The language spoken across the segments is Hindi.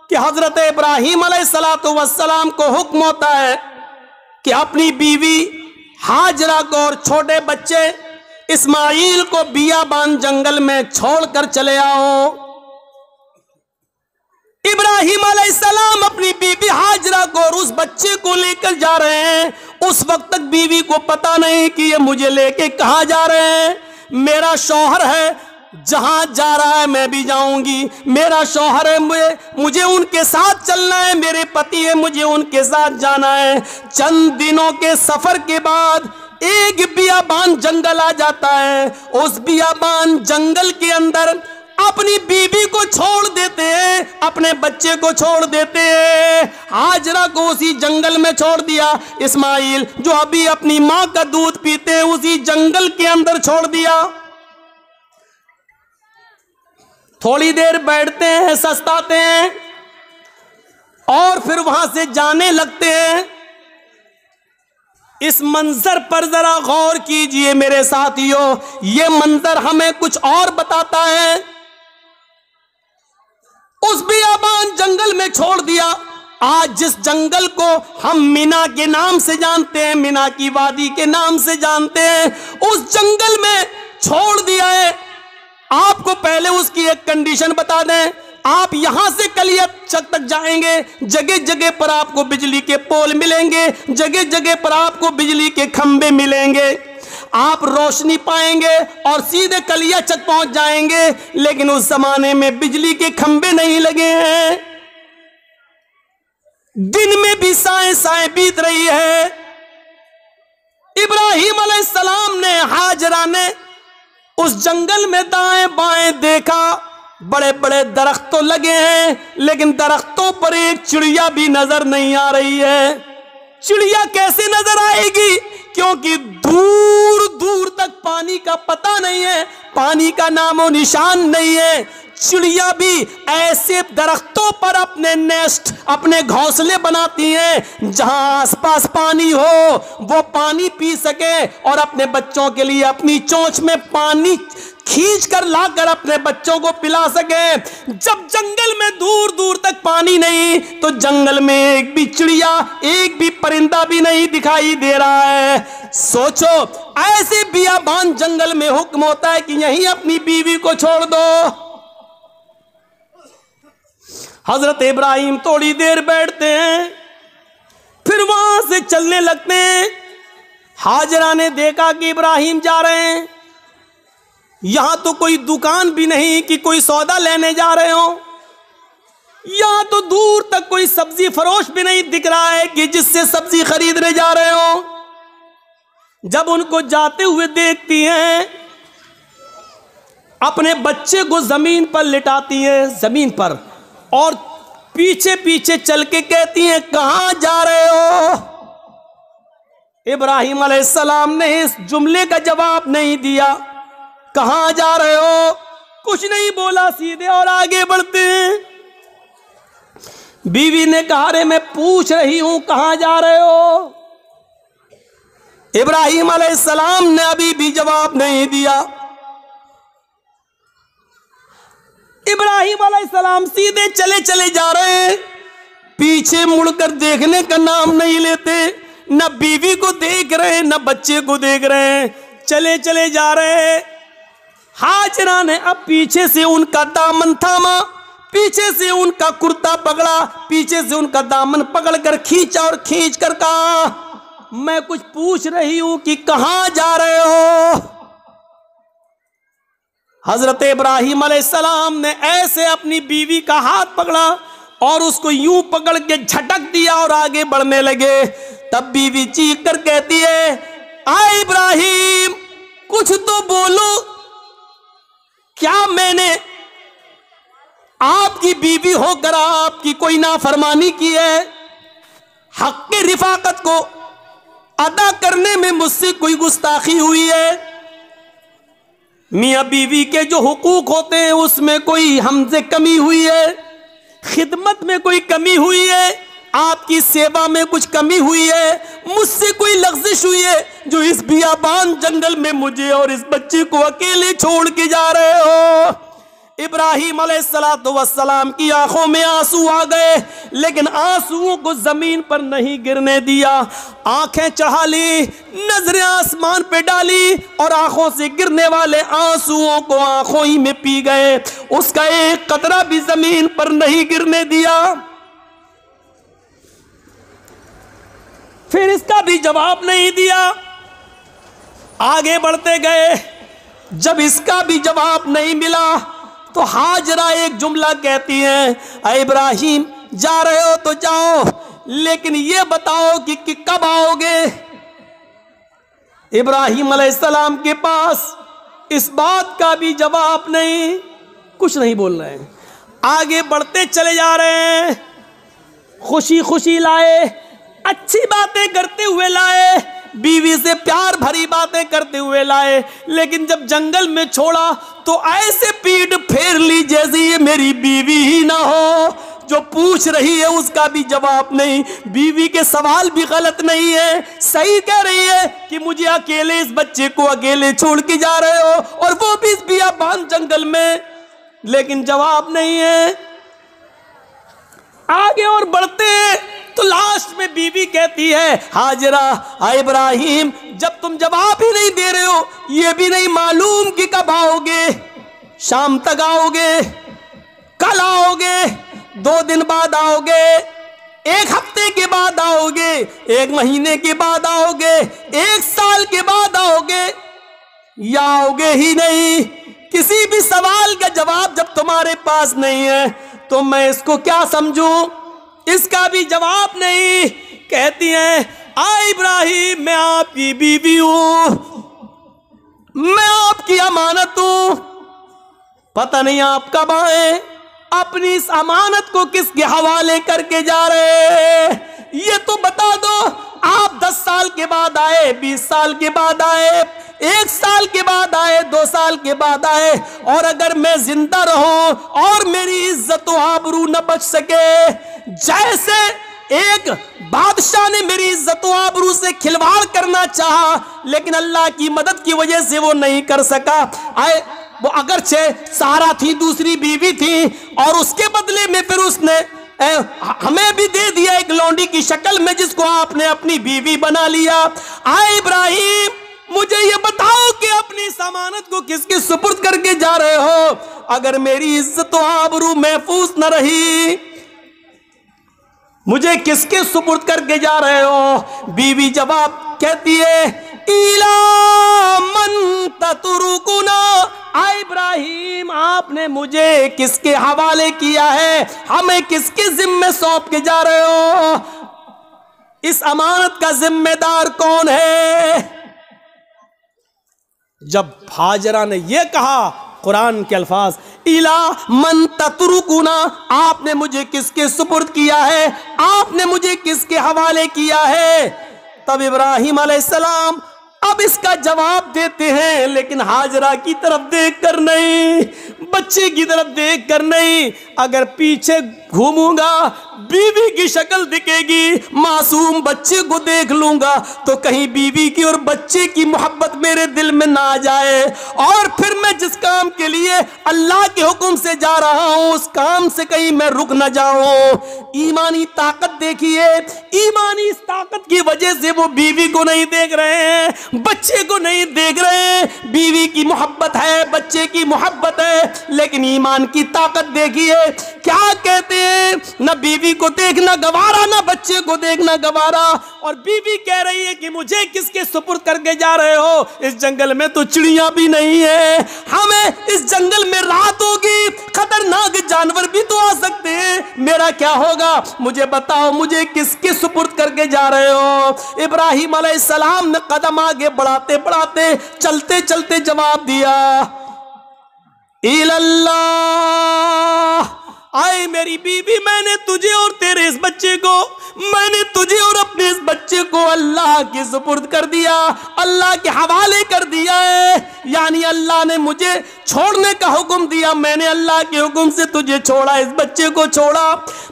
कि हजरत इब्राहीम अलैहिस्सलातु वस्सलाम को हुक्म होता है कि अपनी बीवी हाजरा को और छोटे बच्चे इस्माइल को बियाबान जंगल में छोड़कर चले आओ। इब्राहीम अलैहिस्सलाम अपनी बीवी हाजरा को और उस बच्चे को लेकर जा रहे हैं। उस वक्त तक बीवी को पता नहीं कि ये मुझे लेके कहां जा रहे हैं। मेरा शौहर है, जहां जा रहा है मैं भी जाऊंगी। मेरा शौहर है, मुझे उनके साथ चलना है। मेरे पति है, मुझे उनके साथ जाना है। चंद दिनों के सफर के बाद एक बियाबान जंगल आ जाता है। उस बियाबान जंगल के अंदर अपनी बीवी को छोड़ देते हैं, अपने बच्चे को छोड़ देते हैं। हाजरा को उसी जंगल में छोड़ दिया। इस्माइल जो अभी अपनी मां का दूध पीते हैं उसी जंगल के अंदर छोड़ दिया। थोड़ी देर बैठते हैं, सस्ताते हैं और फिर वहां से जाने लगते हैं। इस मंजर पर जरा गौर कीजिए मेरे साथियों, यह मंजर हमें कुछ और बताता है। उस बियाबान जंगल में छोड़ दिया। आज जिस जंगल को हम मीना के नाम से जानते हैं, मीना की वादी के नाम से जानते हैं, उस जंगल में छोड़ दिया है। आपको पहले उसकी एक कंडीशन बता दें, आप यहां से कलियाचक तक जाएंगे, जगह जगह पर आपको बिजली के पोल मिलेंगे, जगह जगह पर आपको बिजली के खंबे मिलेंगे, आप रोशनी पाएंगे और सीधे कलियाचक पहुंच जाएंगे। लेकिन उस जमाने में बिजली के खंबे नहीं लगे हैं। दिन में भी साएं साएं बीत रही है। इब्राहीम अलैहिस्सलाम ने, हाजरा ने उस जंगल में दाएं बाएं देखा, बड़े बड़े दरख्त तो लगे हैं लेकिन दरख्तों पर एक चिड़िया भी नजर नहीं आ रही है। चिड़िया कैसे नजर आएगी? क्योंकि दूर दूर तक पानी का पता नहीं है, पानी का नामो निशान नहीं है। चिड़िया भी ऐसे दरख्तों पर अपने नेस्ट, अपने घोंसले बनाती हैं जहां आसपास पानी हो, वो पानी पी सके और अपने बच्चों के लिए अपनी चोंच में पानी खींच कर लाकर अपने बच्चों को पिला सके। जब जंगल में दूर दूर तक पानी नहीं तो जंगल में एक भी चिड़िया, एक भी परिंदा भी नहीं दिखाई दे रहा है। सोचो, ऐसे बियाबान जंगल में हुक्म होता है कि यहीं अपनी बीवी को छोड़ दो। हजरत इब्राहीम थोड़ी देर बैठते हैं, फिर वहां से चलने लगते हैं। हाजरा ने देखा कि इब्राहीम जा रहे हैं। यहां तो कोई दुकान भी नहीं कि कोई सौदा लेने जा रहे हो। यहां तो दूर तक कोई सब्जी फरोश भी नहीं दिख रहा है कि जिससे सब्जी खरीदने जा रहे हो। जब उनको जाते हुए देखती हैं, अपने बच्चे को जमीन पर लिटाती हैं, जमीन पर, और पीछे पीछे चल के कहती हैं, कहां जा रहे हो? इब्राहीम अलैहिस्सलाम ने इस जुमले का जवाब नहीं दिया। कहां जा रहे हो कुछ नहीं बोला, सीधे और आगे बढ़ते हैं। बीवी ने कहा, अरे मैं पूछ रही हूं कहां जा रहे हो? इब्राहीम अलैहिस्सलाम ने अभी भी जवाब नहीं दिया। इब्राहीम अलैहिस्सलाम सीधे चले चले जा रहे हैं, पीछे मुड़कर देखने का नाम नहीं लेते। न बीवी को देख रहे हैं, न बच्चे को देख रहे हैं, चले चले जा रहे हैं। हाजरा ने अब पीछे से उनका दामन थामा, पीछे से उनका कुर्ता पकड़ा, पीछे से उनका दामन पकड़कर खींचा और खींच कर कहा, मैं कुछ पूछ रही हूं कि कहां जा रहे हो? हजरत इब्राहीम अलैहिस्सलाम ने ऐसे अपनी बीवी का हाथ पकड़ा और उसको यूं पकड़ के झटक दिया और आगे बढ़ने लगे। तब बीवी चीख कर कहती है, आए इब्राहीम, कुछ तो बोलो, क्या मैंने आपकी बीवी होकर आपकी कोई नाफरमानी की है? हक के रिफाकत को अदा करने में मुझसे कोई गुस्ताखी हुई है? मियां बीवी के जो हुकूक होते हैं उसमें कोई हमसे कमी हुई है? खिदमत में कोई कमी हुई है? आपकी सेवा में कुछ कमी हुई है? मुझसे कोई लग़्ज़िश हुई है जो इस बियाबान जंगल में मुझे और इस बच्चे को अकेले छोड़ के जा रहे हो? इब्राहिम अलैहिस्सलाम की आंखों में आंसू आ गए, लेकिन आंसुओं को जमीन पर नहीं गिरने दिया। आंखें चढ़ा ली, नजरें आसमान पे डाली और आंखों से गिरने वाले आंसुओं को आंखों ही में पी गए। उसका एक कतरा भी जमीन पर नहीं गिरने दिया। फिर इसका भी जवाब नहीं दिया, आगे बढ़ते गए। जब इसका भी जवाब नहीं मिला तो हाजरा एक जुमला कहती हैं, अरे इब्राहिम जा रहे हो तो जाओ, लेकिन ये बताओ कि कब आओगे। इब्राहिम अलैहिस्सलाम के पास इस बात का भी जवाब नहीं, कुछ नहीं बोल रहे हैं। आगे बढ़ते चले जा रहे हैं, खुशी खुशी लाए, अच्छी बातें करते हुए लाए, बीवी से प्यार भरी बातें करते हुए लाए, लेकिन जब जंगल में छोड़ा तो ऐसे पीठ फेर ली जैसे ये मेरी बीवी ही ना हो। जो पूछ रही है उसका भी जवाब नहीं, बीवी के सवाल भी गलत नहीं है, सही कह रही है कि मुझे अकेले इस बच्चे को अकेले छोड़ के जा रहे हो, और वो भी इस बियाबान जंगल में, लेकिन जवाब नहीं है। आगे और बढ़ते तो लास्ट में बीवी कहती है, हाजरा इब्राहिम जब तुम जवाब ही नहीं दे रहे हो, ये भी नहीं मालूम कि कब आओगे, शाम तक आओगे, कल आओगे, 2 दिन बाद आओगे, 1 हफ्ते के बाद आओगे, 1 महीने के बाद आओगे, 1 साल के बाद आओगे, या आओगे ही नहीं। किसी भी सवाल का जवाब जब तुम्हारे पास नहीं है तो मैं इसको क्या समझूं। इसका भी जवाब नहीं। कहती हैं, इब्राहिम मैं आपकी बीवी हूं, मैं आपकी अमानत हूं, पता नहीं आप कब आए, अपनी इस अमानत को किसके हवाले करके जा रहे हैं, ये तो बता दो। आप 10 साल के बाद आए, 20 साल के बाद आए, 1 साल के बाद आए, 2 साल के बाद आए, और अगर मैं जिंदा रहूं और मेरी इज्जत व आबरू न बच सके, जैसे एक बादशाह ने मेरी इज्जत व आबरू से खिलवाड़ करना चाहा, लेकिन अल्लाह की मदद की वजह से वो नहीं कर सका। वो अगरचे सारा थी, दूसरी बीवी थी, और उसके बदले में फिर उसने हमें भी दे दिया एक लौंडी की शक्ल में, जिसको आपने अपनी बीवी बना लिया। इब्राहिम मुझे ये बताओ कि अपनी जमानत को किसके सुपुर्द करके जा रहे हो। अगर मेरी इज्जत व आबरू महफूज न रही, मुझे किसके सुपुर्द करके जा रहे हो। बीवी जवाब कहती है, इला मन ततरुकुना, इब्राहिम आपने मुझे किसके हवाले किया है, हमें किसके जिम्मे सौंप के जा रहे हो, इस अमानत का जिम्मेदार कौन है। जब हाजरा ने यह कहा, कुरान के अल्फाज, इला मन ततरुकुना, आपने मुझे किसके सुपुर्द किया है, आपने मुझे किसके हवाले किया है, तब इब्राहिम अलैहिस्सलाम अब इसका जवाब देते हैं, लेकिन हाजरा की तरफ देख कर नहीं, बच्चे की तरफ देख कर नहीं। अगर पीछे घूमूंगा बीवी की शक्ल दिखेगी, मासूम बच्चे को देख लूंगा तो कहीं बीवी की और बच्चे की मोहब्बत मेरे दिल में ना आ जाए, और फिर मैं जिस काम के लिए अल्लाह के हुक्म से जा रहा हूं उस काम से कहीं मैं रुक न जाऊं। ईमानी ताकत देखिए, ईमानी इस ताकत की वजह से वो बीवी को नहीं देख रहे हैं, बच्चे को नहीं देख रहे हैं। बीवी की मोहब्बत है, बच्चे की मोहब्बत है, लेकिन ईमान की ताकत देखिए। क्या कहते हैं, न बीवी को देखना गवारा, न बच्चे को देखना गवारा, और बीवी कह रही है कि मुझे किसके सुपुर्द करके जा रहे हो, इस जंगल में तो चिड़िया भी नहीं है, हमें इस जंगल में रात होगी, खतरनाक जानवर भी तो आ सकते हैं, मेरा क्या होगा, मुझे बताओ, मुझे किसके सुपुर्द करके जा रहे हो। इब्राहिम अलैहिस्सलाम ने कदम आगे बढ़ाते बढ़ाते, चलते चलते जवाब दिया, इल्लल्लाह, आए मेरी बीवी, मैंने तुझे और तेरे इस बच्चे को, मैंने तुझे और अपने इस बच्चे को अल्लाह के सुपुर्द कर दिया, अल्लाह के हवाले कर दिया है। यानी अल्लाह ने मुझे छोड़ने का हुक्म दिया, मैंने अल्लाह के हुक्म से तुझे छोड़ा, इस बच्चे को छोड़ा।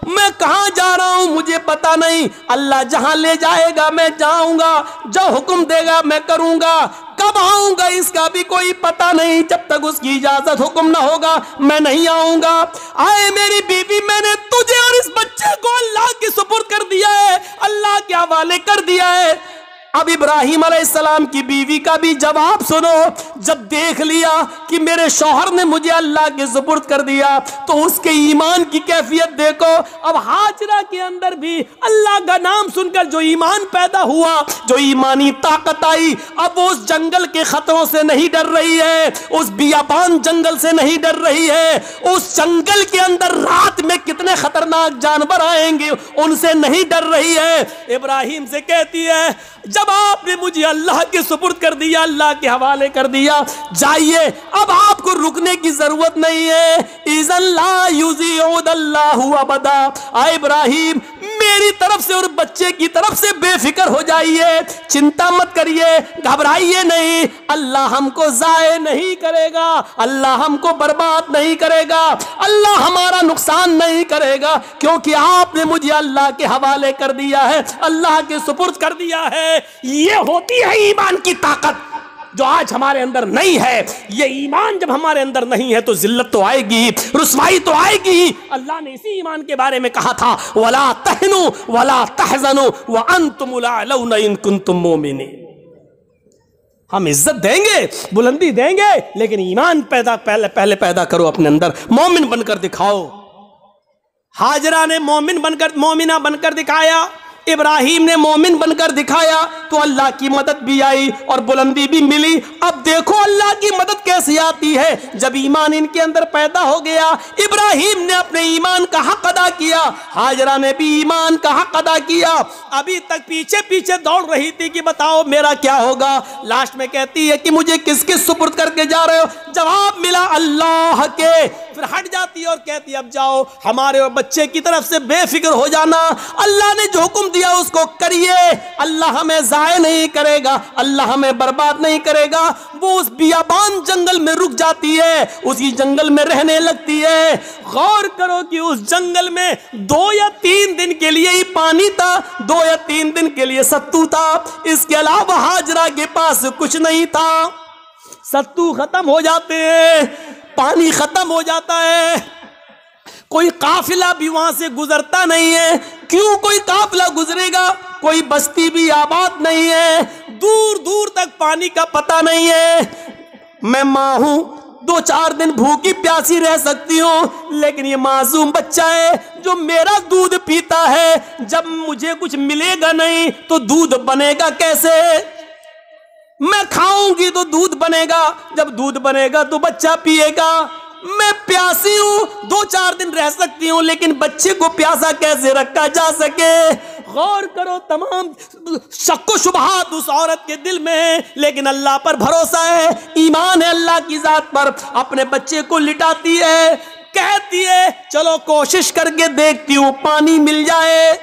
मैं कहाँ जा रहा हूँ मुझे पता नहीं, अल्लाह जहां ले जाएगा मैं जाऊंगा, जो हुक्म देगा मैं करूंगा, कब आऊंगा इसका भी कोई पता नहीं, जब तक उसकी इजाजत हुक्म ना होगा मैं नहीं आऊंगा। आए मेरी बीवी, मैंने तुझे और इस बच्चे को अल्लाह के सुपुर्द कर दिया है, अल्लाह के हवाले कर दिया है। अब इब्राहिम अलैहिस्सलाम की बीवी का भी जवाब सुनो। जब देख लिया कि मेरे शौहर ने मुझे अल्लाह के सुपुर्द कर दिया तो उसके ईमान की कैफियत देखो। अब हाजरा के अंदर भी अल्लाह का नाम सुनकर जो ईमान पैदा हुआ, जो ईमानी ताकत आई, अब वो उस जंगल के खतरों से नहीं डर रही है, उस बियाबान जंगल से नहीं डर रही है, उस जंगल के अंदर रात में कितने खतरनाक जानवर आएंगे उनसे नहीं डर रही है। इब्राहिम से कहती है जब आपने मुझे अल्लाह के सुपुर्द कर दिया, अल्लाह के हवाले कर दिया, जाइए, अब आपको रुकने की जरूरत नहीं है। इज़न ला युज़िउदल्लाहु अबदा। आए इब्राहिम, मेरी तरफ से और बच्चे की तरफ से बेफिक्र हो जाइए, चिंता मत करिए, घबराइए नहीं, अल्लाह हमको जाए नहीं करेगा, अल्लाह हमको बर्बाद नहीं करेगा, अल्लाह हमारा नुकसान नहीं करेगा, क्योंकि आपने मुझे अल्लाह के हवाले कर दिया है, अल्लाह के सुपुर्द कर दिया है। ये होती है ईमान की ताकत जो आज हमारे अंदर नहीं है। ये ईमान जब हमारे अंदर नहीं है तो जिल्लत तो आएगी, रुसवाई तो आएगी। अल्लाह ने इसी ईमान के बारे में कहा था, वला तहनु वला तहज़नु व अंतुमुल अअलौना इन कुंतुम मोमिनीन। हम इज्जत देंगे, बुलंदी देंगे, लेकिन ईमान पहले पैदा करो अपने अंदर, मोमिन बनकर दिखाओ। हाजरा ने मोमिना बनकर दिखाया, इब्राहिम ने मोमिन बनकर दिखाया, तो अल्लाह की मदद भी आई और बुलंदी भी मिली। अब देखो अल्लाह की मदद कैसे आती है, जब ईमान इनके अंदर पैदा हो गया। इब्राहिम ने अपने ईमान का हक अदा किया, हाजरा ने भी ईमान का हक अदा किया। अभी तक पीछे पीछे दौड़ रही थी कि बताओ मेरा क्या होगा। लास्ट में कहती है कि मुझे किसके सुपुर्द करके जा रहे हो। जवाब मिला अल्लाह के। फिर हट जाती और कहती अब जाओ, हमारे और बच्चे की तरफ से बेफिक्र हो जाना, अल्लाह ने जो हुक्म दिया उसको करिए, अल्लाह हमें जाए नहीं करेगा, अल्लाह हमें बर्बाद नहीं करेगा। वो उस बियाबान जंगल में रुक जाती है, उसी जंगल में रहने लगती है। गौर करो कि उस जंगल में 2 या 3 दिन के लिए ही पानी था, 2 या 3 दिन के लिए सत्तू था, इसके अलावा हाजरा के पास कुछ नहीं था। सत्तू खत्म हो जाते हैं, पानी खत्म हो जाता है, कोई काफिला भी वहां से गुजरता नहीं है। क्यों कोई काफिला गुजरेगा, कोई बस्ती भी आबाद नहीं है, दूर दूर तक पानी का पता नहीं है। मैं माँ हूं, 2-4 दिन भूखी प्यासी रह सकती हूँ, लेकिन ये मासूम बच्चा है जो मेरा दूध पीता है। जब मुझे कुछ मिलेगा नहीं तो दूध बनेगा कैसे? मैं खाऊंगी तो दूध बनेगा, जब दूध बनेगा तो बच्चा पिएगा। मैं प्यासी हूं, 2-4 दिन रह सकती हूं, लेकिन बच्चे को प्यासा कैसे रखा जा सके? गौर करो, तमाम शक्को शुबहात उस औरत के दिल में है, लेकिन अल्लाह पर भरोसा है, ईमान है अल्लाह की जात पर। अपने बच्चे को लिटाती है, कहती है चलो कोशिश करके देखती हूं पानी मिल जाए।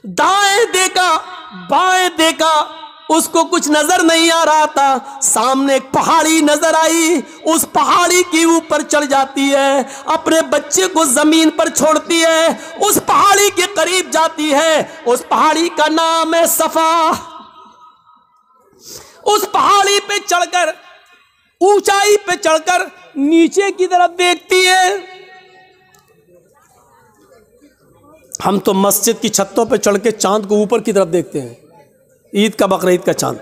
दाएं देखा, बाएं देखा, उसको कुछ नजर नहीं आ रहा था। सामने एक पहाड़ी नजर आई, उस पहाड़ी के ऊपर चढ़ जाती है, अपने बच्चे को जमीन पर छोड़ती है, उस पहाड़ी के करीब जाती है। उस पहाड़ी का नाम है सफा। उस पहाड़ी पे चढ़कर, ऊंचाई पे चढ़कर नीचे की तरफ देखती है। हम तो मस्जिद की छतों पे चढ़ के चांद को ऊपर की तरफ देखते हैं, ईद का, बकरीद का चांद।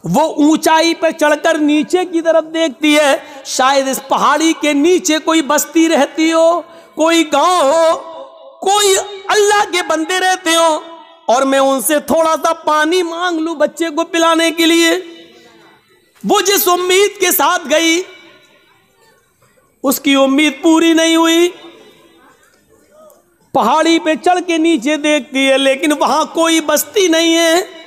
वो ऊंचाई पर चढ़कर नीचे की तरफ देखती है, शायद इस पहाड़ी के नीचे कोई बस्ती रहती हो, कोई गांव हो, कोई अल्लाह के बंदे रहते हो, और मैं उनसे थोड़ा सा पानी मांग लूं बच्चे को पिलाने के लिए। वो जिस उम्मीद के साथ गई, उसकी उम्मीद पूरी नहीं हुई। पहाड़ी पे चढ़ के नीचे देखती है, लेकिन वहां कोई बस्ती नहीं है,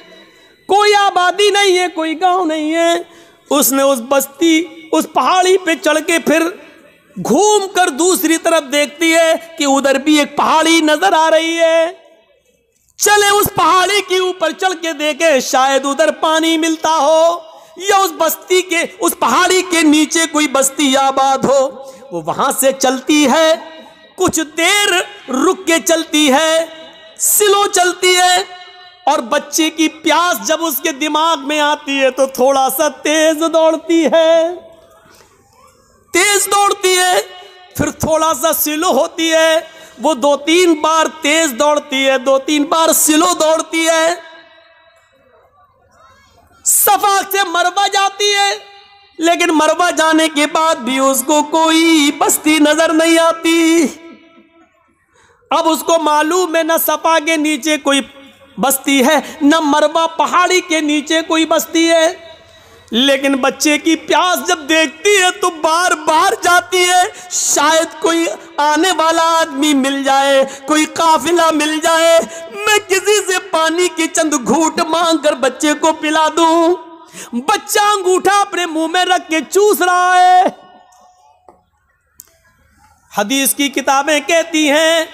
कोई आबादी नहीं है, कोई गांव नहीं है। उसने उस बस्ती, उस पहाड़ी पे चढ़ के फिर घूम कर दूसरी तरफ देखती है कि उधर भी एक पहाड़ी नजर आ रही है। चले उस पहाड़ी के ऊपर चढ़ के देखे, शायद उधर पानी मिलता हो। या उस बस्ती के, उस पहाड़ी के नीचे कोई बस्ती आबाद हो। वो वहां से चलती है, कुछ देर रुक के चलती है, स्लो चलती है, और बच्चे की प्यास जब उसके दिमाग में आती है तो थोड़ा सा तेज दौड़ती है, तेज दौड़ती है, फिर थोड़ा सा स्लो होती है। वो 2-3 बार तेज दौड़ती है, 2-3 बार स्लो दौड़ती है। सफा से मरवा जाती है, लेकिन मरवा जाने के बाद भी उसको कोई बस्ती नजर नहीं आती। अब उसको मालूम है न सफा के नीचे कोई बस्ती है, न मरवा पहाड़ी के नीचे कोई बस्ती है। लेकिन बच्चे की प्यास जब देखती है तो बार बार जाती है, शायद कोई आने वाला आदमी मिल जाए, कोई काफिला मिल जाए, मैं किसी से पानी की चंद घूंट मांग कर बच्चे को पिला दूं। बच्चा अंगूठा अपने मुंह में रख के चूस रहा है। हदीस की किताबें कहती हैं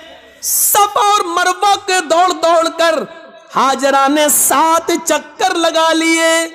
सफा और मरवा के दौड़ दौड़ कर हाजरा ने 7 चक्कर लगा लिए।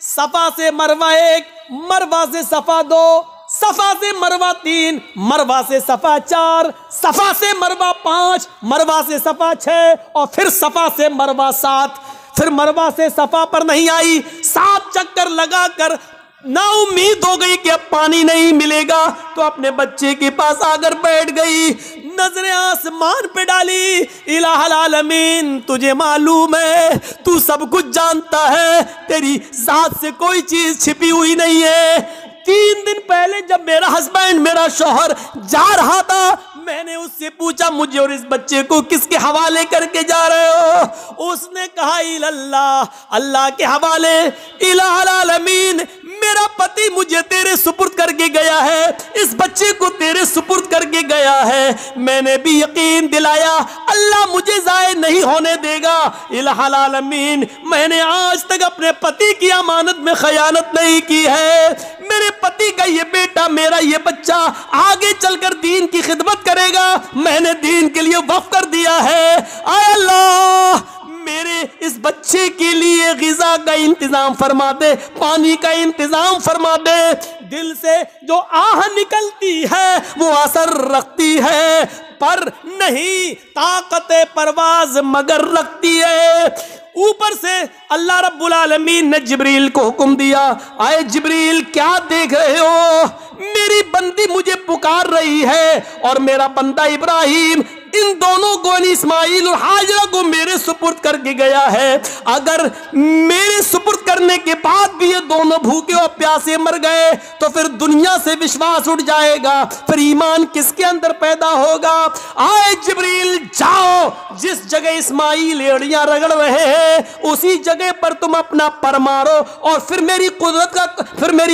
सफा से मरवा 1, मरवा से सफा 2, सफा से मरवा 3, मरवा से सफा 4, सफा से मरवा 5, मरवा से सफा 6, और फिर सफा से मरवा 7। फिर मरवा से सफा पर नहीं आई, 7 चक्कर लगाकर ना उम्मीद हो गई कि अब पानी नहीं मिलेगा, तो अपने बच्चे के पास आकर बैठ गई, नजरें आसमान पे डाली। इलाहुल आलमीन, तुझे मालूम है, तू सब कुछ जानता है, तेरी जात से कोई चीज छिपी हुई नहीं है। 3 दिन पहले जब मेरा हस्बैंड, मेरा शौहर जा रहा था, मैंने उससे पूछा मुझे और इस बच्चे को किसके हवाले करके जा रहे हो? उसने कहा इल्लल्लाह, अल्लाह के हवाले। इलाहुल आलमीन, मेरा पति मुझे तेरे सुपुर्द करके गया है, इस बच्चे को तेरे सुपुर्द करके गया है। मैंने भी यकीन दिलाया अल्लाह मुझे जाए नहीं होने देगा। इलाहुल आलमीन, मैंने आज तक अपने पति की अमानत में खयानत नहीं की है। मेरे पति का ये बेटा, मेरा ये बच्चा आगे चलकर दीन की खिदमत करेगा, मैंने दीन के लिए वक्फ कर दिया है। आय अल्लाह, मेरे इस बच्चे के लिए गिज़ा का इंतजाम फरमा दे, पानी का इंतजाम फरमा दे। दिल से जो आह निकलती है वो असर रखती है, पर नहीं ताकत परवाज मगर रखती है। ऊपर से अल्लाह रब्बुल आलमीन ने जिब्रील को हुक्म दिया, आए जिब्रील क्या देख रहे हो? मेरी बंदी मुझे पुकार रही है और मेरा बंदा इब्राहिम इन दोनों को, इस्माइल और हाजरा को मेरे सुपुर्द करके गया है। अगर मेरे सुपुर्द करने के बाद भी ये दोनों भूखे और प्यासे मर गए तो फिर दुनिया से विश्वास उठ जाएगा, फिर ईमान किसके अंदर पैदा होगा? आए जिब्रील, जाओ, जिस जगह इस्माइल एड़ियां रगड़ रहे हैं उसी जगह पर तुम अपना पर मारो और फिर मेरी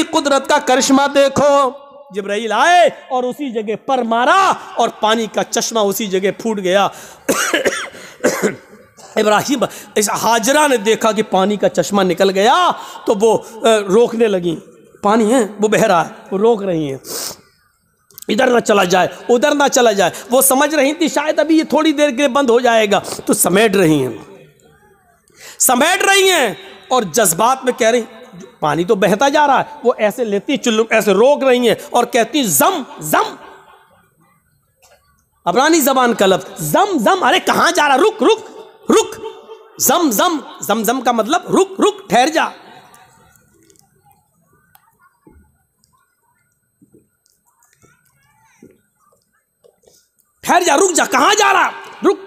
कुदरत का करिश्मा देखो। जिब्राइल आए और उसी जगह पर मारा और पानी का चश्मा उसी जगह फूट गया। इब्राहिम, इस हाजरा ने देखा कि पानी का चश्मा निकल गया तो वो रोकने लगी। पानी है, वो बह रहा है, वो रोक रही हैं, इधर ना चला जाए, उधर ना चला जाए। वो समझ रही थी शायद अभी ये थोड़ी देर के लिए बंद हो जाएगा, तो समेट रही हैं और जज्बात में कह रही, पानी तो बहता जा रहा है। वो ऐसे लेती चुल्लू, ऐसे रोक रही हैं और कहती जम जम, अबरानी जबान का लफ्ज जम जम। अरे कहां जा रहा? रुक रुक रुक। जम जम, जम जम का मतलब रुक रुक, ठहर जा। ठहर जा, रुक जा, कहां जा रहा? रुक।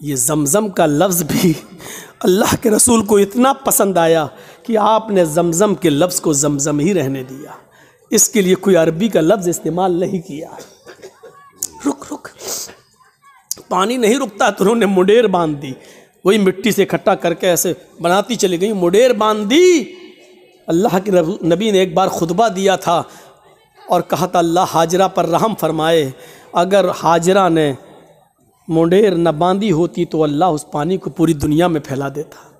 ये जमजम का लफ्ज भी अल्लाह के रसूल को इतना पसंद आया कि आपने जमजम के लफ्ज़ को जमजम ही रहने दिया, इसके लिए कोई अरबी का लफ्ज़ इस्तेमाल नहीं किया। रुक रुक, पानी नहीं रुकता तो उन्होंने मुडेर बांध दी, वही मिट्टी से इकट्ठा करके ऐसे बनाती चली गई, मुडेर बांध दी। अल्लाह के नबी ने एक बार खुतबा दिया था और कहा था अल्लाह हाजरा पर रहम फरमाए, अगर हाजरा ने मुडेर न बांधी होती तो अल्लाह उस पानी को पूरी दुनिया में फैला देता।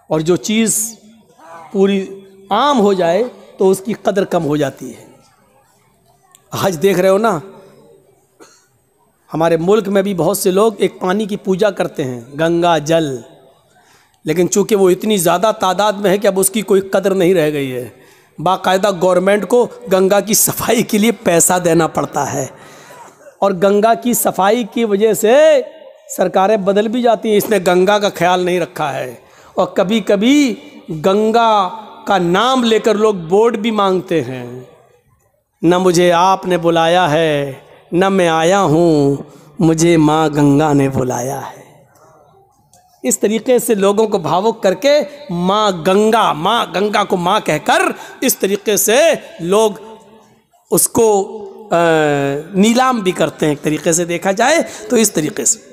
और जो चीज़ पूरी आम हो जाए तो उसकी कदर कम हो जाती है। आज देख रहे हो ना, हमारे मुल्क में भी बहुत से लोग एक पानी की पूजा करते हैं, गंगा जल, लेकिन चूंकि वो इतनी ज़्यादा तादाद में है कि अब उसकी कोई कदर नहीं रह गई है। बाकायदा गवर्नमेंट को गंगा की सफाई के लिए पैसा देना पड़ता है, और गंगा की सफाई की वजह से सरकारें बदल भी जाती हैं। इसने गंगा का ख्याल नहीं रखा है, और कभी कभी गंगा का नाम लेकर लोग वोट भी मांगते हैं। न मुझे आपने बुलाया है, न मैं आया हूँ, मुझे माँ गंगा ने बुलाया है। इस तरीके से लोगों को भावुक करके माँ गंगा को माँ कहकर इस तरीके से लोग उसको नीलाम भी करते हैं। एक तरीके से देखा जाए तो इस तरीके से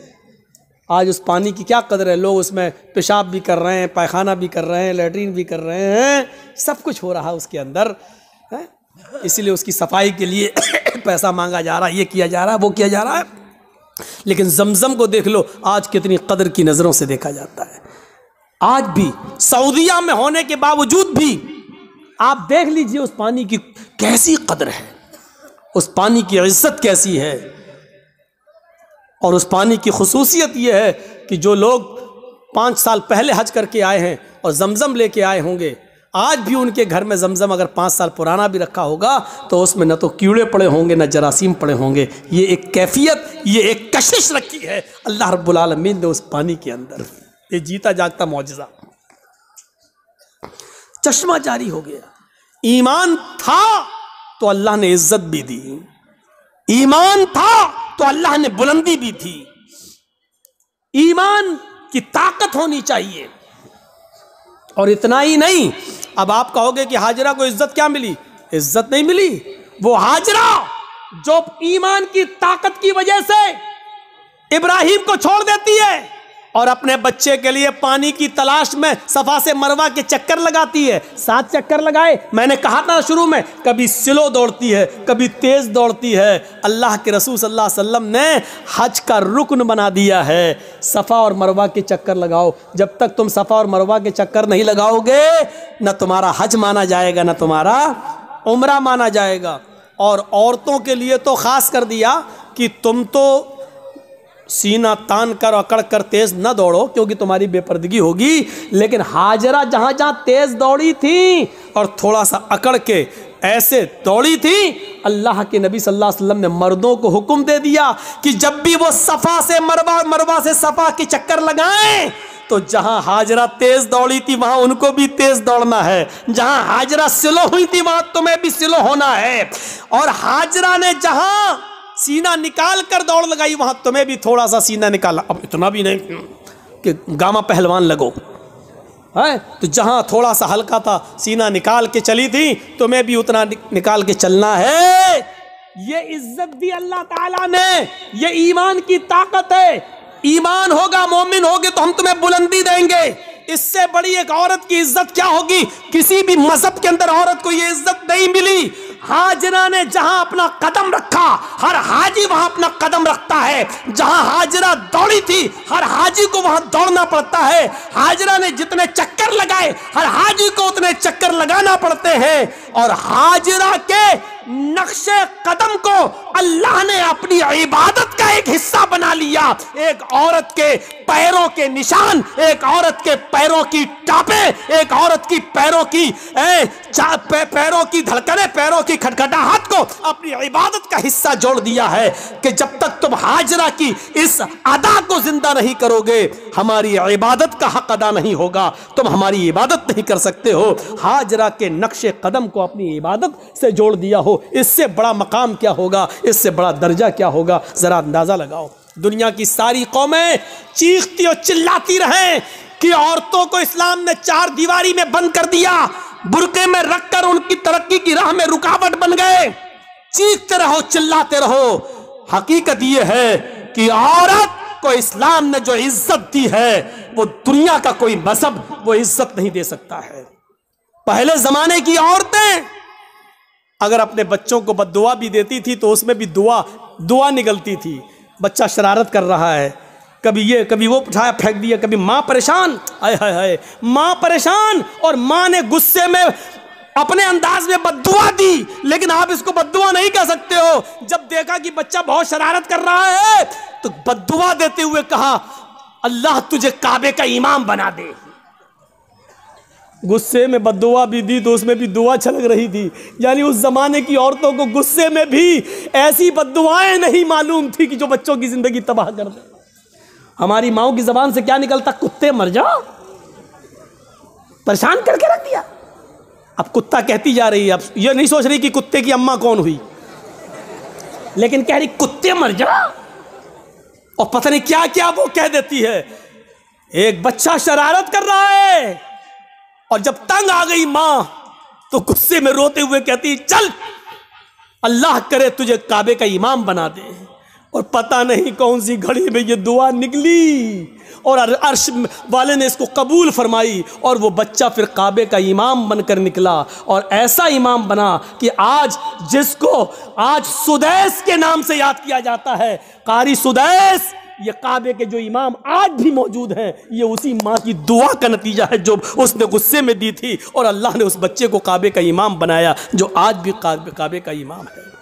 आज उस पानी की क्या कदर है। लोग उसमें पेशाब भी कर रहे हैं, पायखाना भी कर रहे हैं, लेटरिन भी कर रहे हैं, सब कुछ हो रहा है उसके अंदर है। इसीलिए उसकी सफाई के लिए पैसा मांगा जा रहा है, ये किया जा रहा है, वो किया जा रहा है। लेकिन जमजम को देख लो, आज कितनी कदर की नज़रों से देखा जाता है। आज भी सऊदीया में होने के बावजूद भी आप देख लीजिए उस पानी की कैसी कदर है, उस पानी की इज्जत कैसी है। और उस पानी की खुसूसियत ये है कि जो लोग 5 साल पहले हज करके आए हैं और जमजम लेके आए होंगे, आज भी उनके घर में जमजम अगर 5 साल पुराना भी रखा होगा तो उसमें न तो कीड़े पड़े होंगे न जरासीम पड़े होंगे। ये एक कैफियत, ये एक कशिश रखी है अल्लाह रब्बुल आलमीन ने उस पानी के अंदर। ये जीता जागता मौजज़ा, चश्मा जारी हो गया। ईमान था तो अल्लाह ने इज्जत भी दी, ईमान था तो अल्लाह ने बुलंदी भी थी। ईमान की ताकत होनी चाहिए। और इतना ही नहीं, अब आप कहोगे कि हाजरा को इज्जत क्या मिली? इज्जत नहीं मिली। वो हाजरा जो ईमान की ताकत की वजह से इब्राहिम को छोड़ देती है और अपने बच्चे के लिए पानी की तलाश में सफा से मरवा के चक्कर लगाती है। 7 चक्कर लगाए। मैंने कहा था शुरू में, कभी स्लो दौड़ती है, कभी तेज दौड़ती है। अल्लाह के रसूल सल्लल्लाहु अलैहि वसल्लम ने हज का रुकन बना दिया है, सफ़ा और मरवा के चक्कर लगाओ। जब तक तुम सफ़ा और मरवा के चक्कर नहीं लगाओगे, न तुम्हारा हज माना जाएगा, न तुम्हारा उम्रा माना जाएगा। और औरतों के लिए तो ख़ास कर दिया कि तुम तो सीना तान कर अकड़ कर तेज न दौड़ो, क्योंकि तुम्हारी बेपर्दगी होगी। लेकिन हाजरा जहां जहां तेज दौड़ी थी और थोड़ा सा अकड़ के ऐसे दौड़ी थी, अल्लाह के नबी सल्लल्लाहु अलैहि वसल्लम ने मर्दों को हुक्म दे दिया कि जब भी वो सफ़ा से मरवा, मरवा से सफ़ा के चक्कर लगाएं तो जहां हाजरा तेज दौड़ी थी वहां उनको भी तेज दौड़ना है, जहां हाजरा स्लो हुई थी वहां तुम्हें भी स्लो होना है। और हाजरा ने जहां सीना निकाल कर दौड़ लगाई वहां तुम्हें भी थोड़ा सा सीना निकाला। अब इतना भी नहीं कि गामा पहलवान लगो है, तो जहां थोड़ा सा हल्का था सीना निकाल के चली थी, तुम्हें भी उतना निकाल के चलना है। ये इज्जत दी अल्लाह ताला ने, ये ईमान की ताकत है। ईमान होगा, मोमिन होगे तो हम तुम्हें बुलंदी देंगे। इससे बड़ी एक औरत की इज्जत क्या होगी? किसी भी मजहब के अंदर औरत को ये इज्जत नहीं मिली। हाजरा ने जहां अपना कदम रखा, हर हाजी वहां अपना कदम रखता है। जहां हाजरा दौड़ी थी, हर हाजी को वहां दौड़ना पड़ता है। हाजरा ने जितने चक्कर लगाए, हर हाजी को उतने चक्कर लगाना पड़ते हैं। और हाजरा के नक्शे कदम को अल्लाह ने अपनी इबादत का एक हिस्सा बना लिया। एक औरत के पैरों के निशान, एक औरत के पैरों की टापे, एक औरत की पैरों की पैरों की धड़कने, पैरों की खटखटाहट को अपनी इबादत का हिस्सा जोड़ दिया है कि जब तक तुम हाजरा की इस अदा को जिंदा नहीं करोगे, हमारी इबादत का हक अदा नहीं होगा, तुम हमारी इबादत नहीं कर सकते हो। हाजरा के नक्शे कदम को अपनी इबादत से जोड़ दिया हो, इससे बड़ा मकाम क्या होगा, इससे बड़ा दर्जा क्या होगा? जरा अंदाजा लगाओ। दुनिया की सारी कौमें चीखती और चिल्लाती रहें कि औरतों को इस्लाम ने 4 दीवारी में बंद कर दिया, बुरके में रखकर उनकी तरक्की की राह में रुकावट बन गए। चीखते रहो, चिल्लाते रहो। हकीकत यह है कि औरत को इस्लाम ने जो इज्जत दी है, वो दुनिया का कोई मजहब वो इज्जत नहीं दे सकता है। पहले जमाने की औरतें अगर अपने बच्चों को बद्दुआ भी देती थी तो उसमें भी दुआ निकलती थी। बच्चा शरारत कर रहा है, कभी ये कभी वो उठाया फेंक दिया, कभी माँ परेशान, हाय हाय हाय, माँ परेशान, और माँ ने गुस्से में अपने अंदाज में बद्दुआ दी। लेकिन आप इसको बद्दुआ नहीं कह सकते हो। जब देखा कि बच्चा बहुत शरारत कर रहा है तो बद्दुआ देते हुए कहा, अल्लाह तुझे काबे का इमाम बना दे, गुस्से में बद्दुआ भी दी तो उसमें भी दुआ छलक रही थी। यानी उस जमाने की औरतों को गुस्से में भी ऐसी बद्दुआएं नहीं मालूम थी कि जो बच्चों की जिंदगी तबाह कर दे। हमारी माओ की जबान से क्या निकलता? कुत्ते मर जाओ। परेशान करके रख दिया। अब कुत्ता कहती जा रही है, अब ये नहीं सोच रही कि कुत्ते की अम्मा कौन हुई, लेकिन कह रही कुत्ते मर जाओ। और पता नहीं क्या क्या वो कह देती है। एक बच्चा शरारत कर रहा है और जब तंग आ गई मां तो गुस्से में रोते हुए कहती, चल अल्लाह करे तुझे काबे का इमाम बना दे। और पता नहीं कौन सी घड़ी में ये दुआ निकली और अर्श वाले ने इसको कबूल फरमाई और वो बच्चा फिर काबे का इमाम बनकर निकला। और ऐसा इमाम बना कि आज जिसको आज सुदैस के नाम से याद किया जाता है, कारी सुदैस, ये काबे के जो इमाम आज भी मौजूद हैं, ये उसी माँ की दुआ का नतीजा है जो उसने गुस्से में दी थी और अल्लाह ने उस बच्चे को काबे का इमाम बनाया जो आज भी काबे का इमाम है।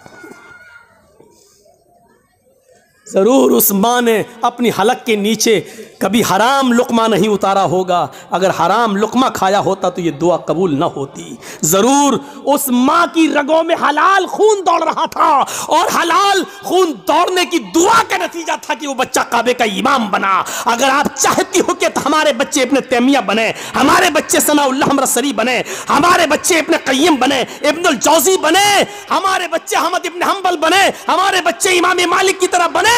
जरूर उस माँ ने अपनी हलक के नीचे कभी हराम लुकमा नहीं उतारा होगा। अगर हराम लुकमा खाया होता तो ये दुआ कबूल ना होती। जरूर उस माँ की रगों में हलाल खून दौड़ रहा था और हलाल खून दौड़ने की दुआ का नतीजा था कि वो बच्चा काबे का इमाम बना। अगर आप चाहती हो कि हमारे बच्चे इब्न तैमिया बने, हमारे बच्चे सनाउल्लाह हमरसरी बने, हमारे बच्चे इब्न क़य्यिम बने, इब्नुल जौज़ी बने, हमारे बच्चे अहमद इब्न हंबल बने, हमारे बच्चे इमाम मालिक की तरह बने,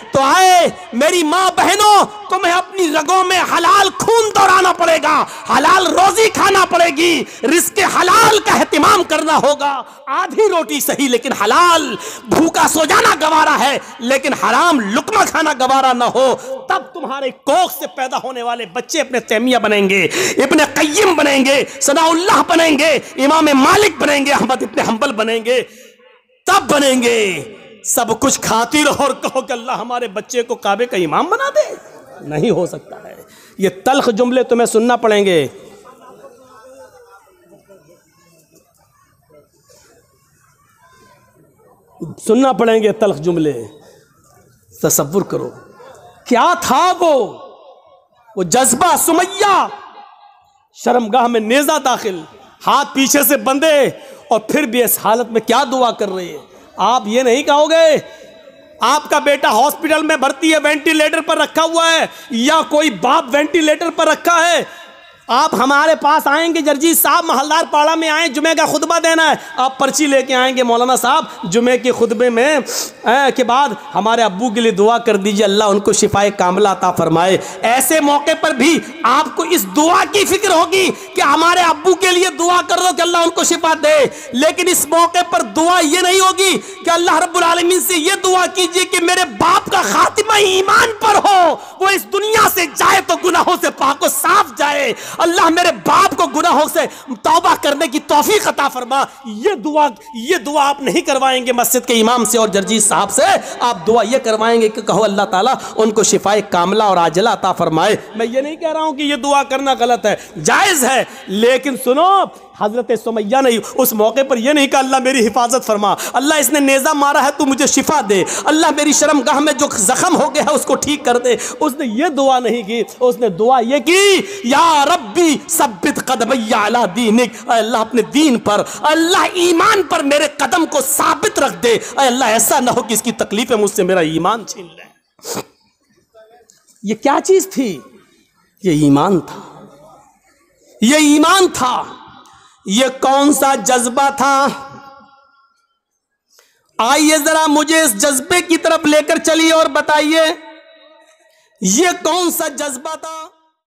तो आए मेरी मां बहनों, तुम्हें अपनी रगों में हलाल खून दौड़ाना पड़ेगा, हलाल रोजी खाना पड़ेगी, रिस्क हलाल का एहतिमाम करना होगा। आधी रोटी सही लेकिन हलाल, भूखा सो जाना गवारा है लेकिन हराम लुकमा खाना गवारा ना हो। तब तुम्हारे कोख से पैदा होने वाले बच्चे इब्न तैमिया बनेंगे, इब्न क़य्यिम बनेंगे, सनाउल्लाह बनेंगे, इमाम मालिक बनेंगे, अहमद इब्न हंबल बनेंगे। तब बनेंगे। सब कुछ खाती रहो और कहो कि अल्लाह हमारे बच्चे को काबे का इमाम बना दे, नहीं हो सकता है। ये तल्ख जुमले तुम्हें सुनना पड़ेंगे। सुनना पड़ेंगे तल्ख जुमले। तसव्वुर करो क्या था वो जज्बा। सुमैया शर्मगाह में नेजा दाखिल, हाथ पीछे से बंधे और फिर भी इस हालत में क्या दुआ कर रही है। आप ये नहीं कहोगे आपका बेटा हॉस्पिटल में भर्ती है, वेंटिलेटर पर रखा हुआ है, या कोई बाप वेंटिलेटर पर रखा है, आप हमारे पास आएंगे, जर्जी साहब महलदार पाड़ा में आए, जुमे का खुतबा देना है, आप पर्ची लेके आएंगे, मौलाना साहब जुमे के खुतबे में के बाद हमारे अब्बू के लिए दुआ कर दीजिए, अल्लाह उनको शिफाए कामिला अता फरमाए। ऐसे मौके पर भी आपको इस दुआ की फिक्र होगी कि हमारे अब्बू के लिए दुआ कर दो कि अल्लाह उनको शिफा दे। लेकिन इस मौके पर दुआ ये नहीं होगी कि अल्लाह रब्बुल आलमीन से ये दुआ कीजिए कि मेरे बाप का खातिमा ईमान पर हो, वो इस दुनिया से जाए तो गुनाहों से पाक व साफ जाए, अल्लाह मेरे बाप को गुनाहों से तौबा करने की तौफीक अता फरमा। ये दुआ आप नहीं करवाएंगे मस्जिद के इमाम से और जर्जी साहब से, आप दुआ ये करवाएंगे कि कहो अल्लाह ताला उनको शिफाए कामिला और आजिला अता फरमाए। मैं ये नहीं कह रहा हूं कि ये दुआ करना गलत है, जायज़ है, लेकिन सुनो हजरत सुमैया ने उस मौके पर यह नहीं कहा अल्लाह मेरी हिफाजत फरमा, अल्लाह इसने नेज़ा मारा है तू मुझे शिफा दे, अल्लाह मेरी शर्मगाह में जो जख्म हो गया है उसको ठीक कर दे। उसने ये दुआ नहीं की, उसने दुआ ये की या रब्बी सब्बित कदमैया अला दीनिक, अल्लाह अपने दीन पर, अल्लाह ईमान पर मेरे कदम को साबित रख दे, अल्लाह ऐसा ना हो कि इसकी तकलीफें मुझसे मेरा ईमान छीन ले। ये क्या चीज थी? ये ईमान था, ये ईमान था। ये कौन सा जज्बा था? आइए जरा मुझे इस जज्बे की तरफ लेकर चलिए और बताइए ये कौन सा जज्बा था।